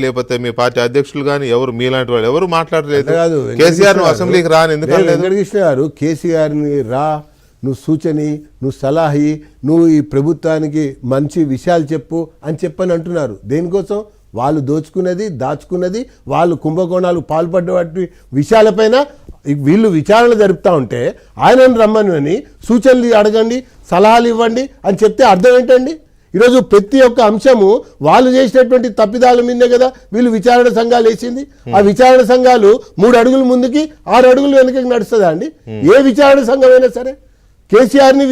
లేకపోతే మీ పార్టీ అధ్యక్షులు కానీ ఎవరు మీలాంటి వాళ్ళు ఎవరు మాట్లాడలేదు. కేసీఆర్ అసెంబ్లీకి రాని ఎందుకంటే వెంకటకృష్ణ గారు కేసీఆర్ని రా, నువ్వు సూచని, నువ్వు సలహి, నువ్వు ఈ ప్రభుత్వానికి మంచి విషయాలు చెప్పు అని చెప్పని అంటున్నారు. దేనికోసం? వాళ్ళు దోచుకున్నది దాచుకున్నది, వాళ్ళు కుంభకోణాలు పాల్పడ్డ విషయాలపైన వీళ్ళు విచారణ జరుపుతూ ఉంటే ఆయనను రమ్మని సూచనలు అడగండి, సలహాలు ఇవ్వండి అని చెప్తే అర్థం ఏంటండి? ఈరోజు ప్రతి ఒక్క అంశము వాళ్ళు చేసినటువంటి తప్పిదాల మీదే కదా వీళ్ళు విచారణ సంఘాలు వేసింది. ఆ విచారణ సంఘాలు 3 అడుగులు ముందుకి 6 అడుగులు వెనుకకి నడుస్తుందా అండి? ఏ విచారణ సంఘం అయినా సరే కేసీఆర్ని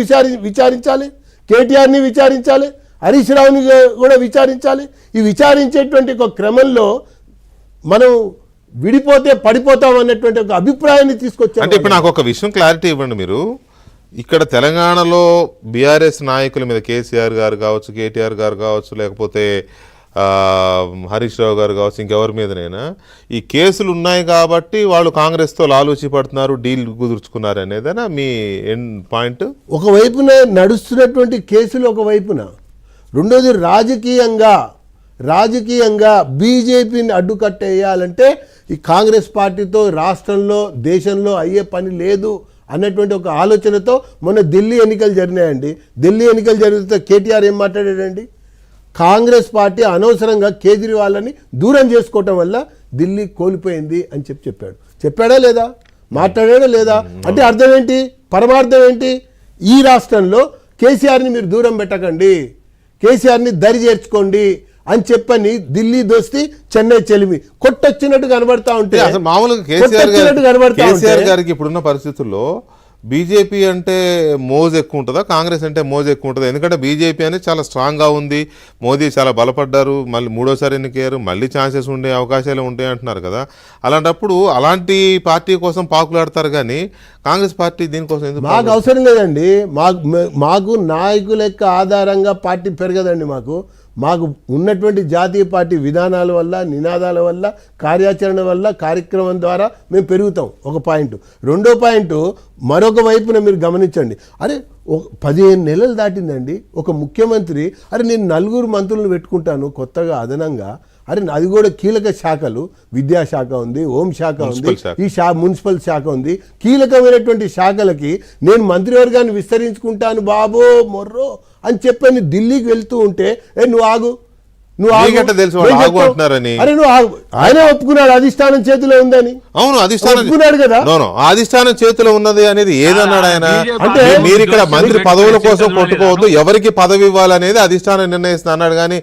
విచారించాలి, కేటీఆర్ని విచారించాలి, హరీష్ రావుని కూడా విచారించాలి. ఈ విచారించేటువంటి ఒక క్రమంలో మనం విడిపోతే పడిపోతాం అన్నటువంటి ఒక అభిప్రాయాన్ని తీసుకొచ్చారు. అంటే ఇప్పుడు నాకు ఒక విషయం క్లారిటీ ఇవ్వండి. మీరు ఇక్కడ తెలంగాణలో బీఆర్ఎస్ నాయకుల మీద కేసీఆర్ గారు కావచ్చు, కేటీఆర్ గారు కావచ్చు, లేకపోతే హరీష్ రావు గారు కావచ్చు, ఇంకెవరి మీదనైనా ఈ కేసులు ఉన్నాయి కాబట్టి వాళ్ళు కాంగ్రెస్తో లాలూచి పడుతున్నారు, డీల్ కుదుర్చుకున్నారు అనేదేనా మీ ఎండ్ పాయింట్? ఒకవైపున నడుస్తున్నటువంటి కేసులు ఒకవైపున, రెండోది రాజకీయంగా బీజేపీని అడ్డుకట్టేయాలంటే ఈ కాంగ్రెస్ పార్టీతో రాష్ట్రంలో దేశంలో అయ్యే పని లేదు అన్నటువంటి ఒక ఆలోచనతో మొన్న ఢిల్లీ ఎన్నికలు జరిగినాయండి. ఢిల్లీ ఎన్నికలు జరిగితే కేటీఆర్ ఏం మాట్లాడాడండి? కాంగ్రెస్ పార్టీ అనవసరంగా కేజ్రీవాల్ని దూరం చేసుకోవటం వల్ల ఢిల్లీ కోల్పోయింది అని చెప్పాడా లేదా? మాట్లాడాడా లేదా? అంటే అర్థం ఏంటి? పరమార్థం ఏంటి? ఈ రాష్ట్రంలో కేసీఆర్ని మీరు దూరం పెట్టకండి, కేసీఆర్ని దరి చేర్చుకోండి అని చెప్పని ఢిల్లీ దోస్తి చెన్నై చెలిమి కొట్టొచ్చినట్టు కనబడతా ఉంటే అసలు మామూలుగా కేసీఆర్ గారికి ఇప్పుడున్న పరిస్థితుల్లో బీజేపీ అంటే మోజు ఎక్కువ ఉంటుందా, కాంగ్రెస్ అంటే మోజు ఎక్కువ ఉంటుందా? ఎందుకంటే బీజేపీ అనేది చాలా స్ట్రాంగ్గా ఉంది, మోదీ చాలా బలపడ్డారు, మళ్ళీ 3వ ఎన్నికయ్యారు, మళ్ళీ ఛాన్సెస్ ఉండే అవకాశాలు ఉంటాయి అంటున్నారు కదా. అలాంటప్పుడు అలాంటి పార్టీ కోసం పాకులాడతారు కానీ కాంగ్రెస్ పార్టీ దీనికోసం ఎందుకు? మాకు అవసరం లేదండి. మాకు నాయకుల యొక్క ఆధారంగా పార్టీ పెరగదండి. మాకు ఉన్నటువంటి జాతీయ పార్టీ విధానాల వల్ల, నినాదాల వల్ల, కార్యాచరణ వల్ల, కార్యక్రమం ద్వారా మేము పెరుగుతాం. ఒక పాయింట్. రెండో పాయింట్, మరొక వైపున మీరు గమనించండి. అరే 15 నెలలు దాటిందండి. ఒక ముఖ్యమంత్రి నేను 4 మంత్రులను పెట్టుకుంటాను కొత్తగా అదనంగా, అది కూడా కీలక శాఖలు, విద్యాశాఖ ఉంది, హోంశాఖ ఉంది, ఈ మున్సిపల్ శాఖ ఉంది, కీలకమైనటువంటి శాఖలకి నేను మంత్రివర్గాన్ని విస్తరించుకుంటాను బాబో మొర్రో అని చెప్పని ఢిల్లీకి వెళ్తూ ఉంటే నువ్వు ఆగు ఆయన ఒప్పుకున్నాడు అధిష్టానం చేతిలో ఉందని. అవును, ఒప్పుకున్నాడు కదా. అధిష్టానం చేతిలో ఉన్నది అనేది ఏదన్నాడు ఆయన? అంటే మీరు ఇక్కడ మంత్రి పదవుల కోసం కొట్టుకోవద్దు, ఎవరికి పదవి ఇవ్వాలనేది అధిష్టానం నిర్ణయిస్తుంది అన్నాడు. కానీ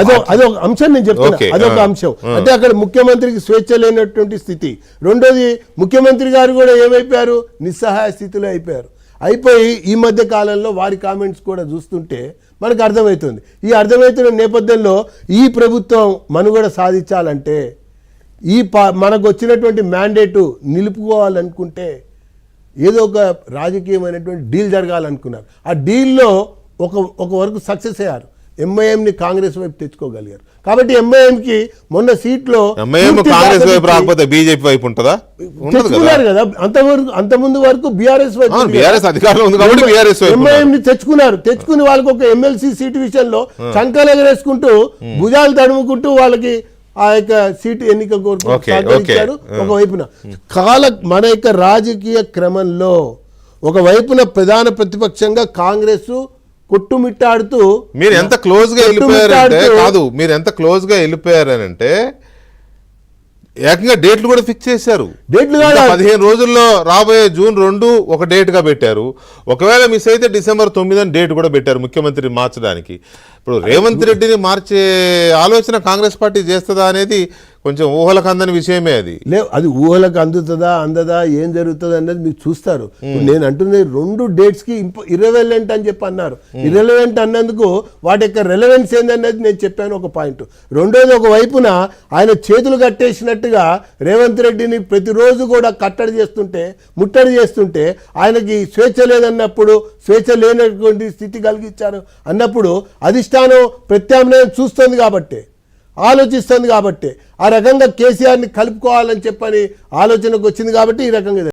అదొక అంశం నేను చెప్తున్నా. అదొక అంశం. అంటే అక్కడ ముఖ్యమంత్రికి స్వేచ్ఛ లేనటువంటి స్థితి. రెండోది, ముఖ్యమంత్రి గారు కూడా ఏమైపోయారు? నిస్సహాయ స్థితిలో అయిపోయి ఈ మధ్య కాలంలో వారి కామెంట్స్ కూడా చూస్తుంటే మనకు అర్థమవుతుంది. ఈ అర్థమవుతున్న నేపథ్యంలో ఈ ప్రభుత్వం మనుగడ సాధించాలంటే మనకు వచ్చినటువంటి మ్యాండేటు నిలుపుకోవాలనుకుంటే ఏదో ఒక రాజకీయమైనటువంటి డీల్ జరగాలనుకున్నారు. ఆ డీల్లో ఒక వరకు సక్సెస్ అయ్యారు. ఎంఐఎంని కాంగ్రెస్ వైపు తెచ్చుకోగలిగారు. కాబట్టి ఎంఐఎంకి మొన్న సీట్లో కాంగ్రెస్ వైపు రాకపోతే బీజేపీ వైపు ఉంటుందా? తెచ్చుకున్నారు కదా. అంతకుముందు వరకు బీఆర్ఎస్ వైపు ఎంఐఎంని తెచ్చుకుని వాళ్ళకి ఒక ఎమ్మెల్సీ సీటు విషయంలో చంకలెగరేసుకుంటూ భుజాలు తడుముకుంటూ వాళ్ళకి ఆ యొక్క సీటు ఎన్నిక కోరుకుంటారు. ఒకవైపున మన యొక్క రాజకీయ క్రమంలో ఒకవైపున ప్రధాన ప్రతిపక్షంగా కాంగ్రెస్ కొట్టుమిట్టాడుతూ మీరు ఎంత క్లోజ్ గా వెళ్ళిపోయారంటే ఏకంగా డేట్లు కూడా ఫిక్స్ చేశారు. 15 రోజుల్లో రాబోయే జూన్ 2 ఒక డేట్ గా పెట్టారు. ఒకవేళ మిస్ అయితే డిసెంబర్ 9 డేట్ కూడా పెట్టారు ముఖ్యమంత్రిని మార్చడానికి. ఇప్పుడు రేవంత్ రెడ్డిని మార్చే ఆలోచన కాంగ్రెస్ పార్టీ చేస్తుందా అనేది కొంచెం ఊహలకు అందని విషయమే. అది ఊహలకు అందదా ఏం జరుగుతుంది అన్నది మీరు చూస్తారు. నేను అంటున్నది 2 డేట్స్కి ఇర్రెలెవెంట్ అని చెప్పి అన్నారు. ఇర్రెలెవెంట్ అన్నందుకు వాటి యొక్క రెలవెన్స్ ఏందన్నది నేను చెప్పాను ఒక పాయింట్. రెండోది, ఒక వైపున ఆయన చేతులు కట్టేసినట్టుగా రేవంత్ రెడ్డిని ప్రతిరోజు కూడా ముట్టడి చేస్తుంటే ఆయనకి స్వేచ్ఛ లేదన్నప్పుడు, స్వేచ్ఛ లేనటువంటి స్థితి కలిగించారు అన్నప్పుడు అధిష్టానం ప్రత్యామ్నాయం చూస్తుంది కాబట్టి, ఆలోచిస్తుంది కాబట్టి, ఆ రకంగా కేసీఆర్ని కలుపుకోవాలని చెప్పని ఆలోచనకు వచ్చింది కాబట్టి ఈ రకంగా